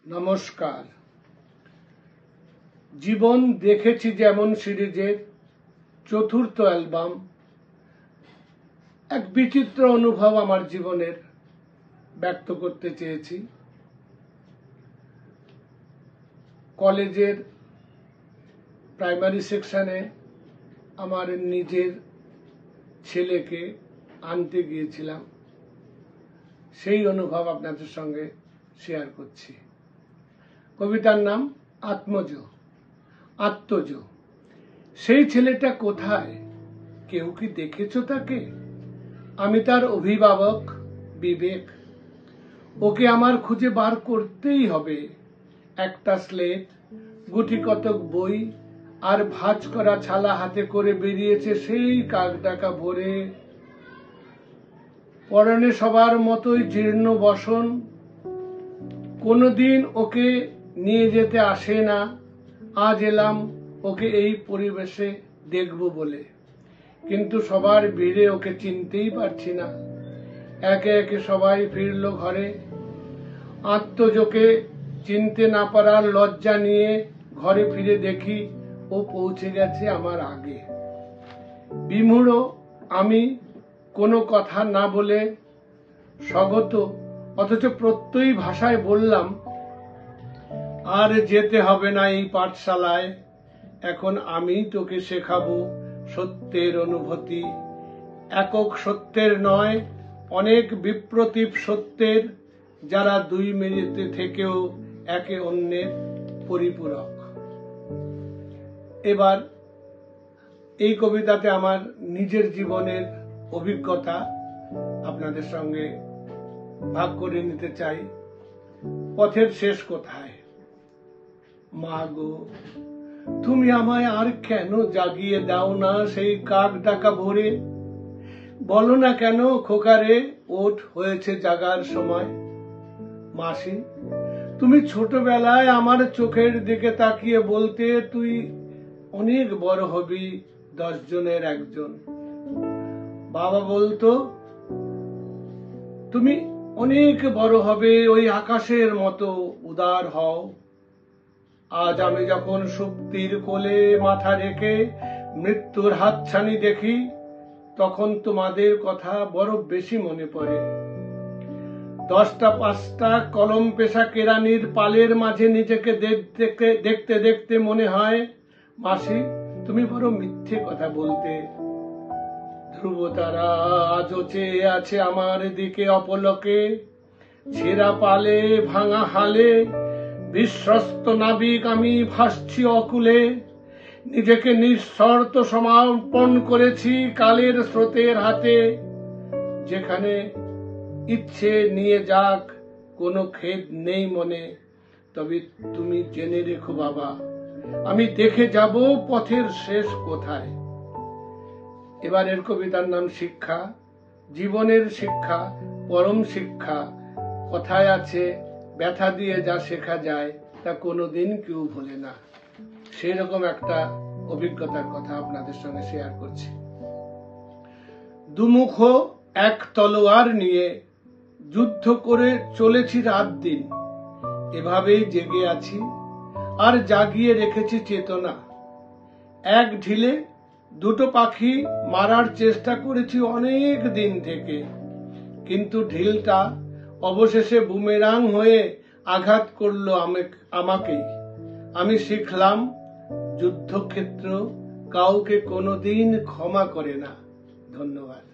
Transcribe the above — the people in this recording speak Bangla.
নমস্কার। জীবন দেখেছি যেমন সিরিজের চতুর্থ অ্যালবাম এক বিচিত্র অনুভব আমার জীবনের ব্যক্ত করতে চেয়েছি। কলেজের প্রাইমারি সেকশনে আমার নিজের ছেলেকে আনতে গিয়েছিলাম, সেই অনুভব আপনাদের সঙ্গে শেয়ার করছি। কবিতার নাম আত্মজ। সেই ছেলেটা কোথায়? কেউ কি দেখেছো তাকে? আমি তার অভিভাবক বিবেক। ওকে আমার খুঁজে বার করতেই হবে। একটা স্লেট, গুটি কতক বই আর ভাঁজ করা ছালা হাতে করে বেরিয়েছে সেই কাকডাকা ভোরে। পরনে সবার মতোই জীর্ণ বসন। কোনোদিন ওকে নিয়ে যেতে আসে না। আজ এলাম ওকে এই পরিবেশে দেখব বলে, কিন্তু সবার ভিড়ে ওকে চিনতেই পারছি না। একে একে সবাই ফিরল ঘরে। আত্মজকে চিনতে না পারার লজ্জা নিয়ে ঘরে ফিরে দেখি ও পৌঁছে গেছে আমার আগে। বিমূঢ় আমি কোনো কথা না বলে স্বগত অথচ প্রত্যয়ী ভাষায় বললাম, আর যেতে হবে না এই পাঠশালায়। এখন আমি তোকে শেখাবো সত্যের অনুভূতি। একক সত্যের নয়, অনেক বিপ্রতীপ সত্যের, যারা দুই মেরুতে থেকেও একে অন্যের পরিপূরক। এবার এই কবিতাতে আমার নিজের জীবনের অভিজ্ঞতা আপনাদের সঙ্গে ভাগ করে নিতে চাই। পথের শেষ কোথায়? মা গো, তুমি আমায় আর কেন জাগিয়ে দাও না সেই কাক ডাকা ভোরে? বলো না কেন খোকারে, ওঠ হয়েছে জাগার সময়। মাসি, তুমি ছোটবেলায় আমার চোখের দিকে তাকিয়ে বলতে, তুই অনেক বড় হবি, 10 জনের একজন। বাবা বলতো, তুমি অনেক বড় হবে, ওই আকাশের মতো উদার হও। আজ আমি যখন শক্তির কোলে মাথা রেখে মৃত্যুর হাতছানি দেখি, তখন তোমাদের কথা বড় বেশি মনে পড়ে। 10টা 5টা কলম পেশা কেরানির পালের মাঝে নিজেকে দেখতে দেখতে মনে হয়, মাসি তুমি বড় মিথ্যে কথা বলতে। ধ্রুবতারা আজও চেয়ে আছে আমার দিকে অপলকে। ছেঁড়া পালে ভাঙা হালে বিশ্বস্ত নাবিক আমি ভাসছি অকুলে। নিজেকে নিঃশর্ত সমর্পণ করেছি কালের স্রোতের হাতে। যেখানে ইচ্ছে নিয়ে যাক, কোনো খেদ নেই মনে। তবে তুমি জেনে রেখো বাবা, আমি দেখে যাব পথের শেষ কোথায়। এবারের কবিতার নাম শিক্ষা। জীবনের শিক্ষা, পরম শিক্ষা। কথায় আছে, ব্যথা দিয়ে যা শেখা যায় তা কোনোদিন কেউ ভোলে না। সেই রকম একটা অভিজ্ঞতার কথা আপনাদের সঙ্গে শেয়ার করছি। দুমুখ এক তলোয়ার নিয়ে যুদ্ধ করে চলেছি রাত দিন। এভাবেই জেগে আছি আর জাগিয়ে রেখেছি চেতনা। এক ঢিলে 2টো পাখি মারার চেষ্টা করেছি অনেক দিন থেকে, কিন্তু ঢিলটা অবশেষে বুমেরাং হয়ে আঘাত করলো আমাকেই। আমি শিখলাম, যুদ্ধক্ষেত্র কাউকে কোনোদিন ক্ষমা করে না। ধন্যবাদ।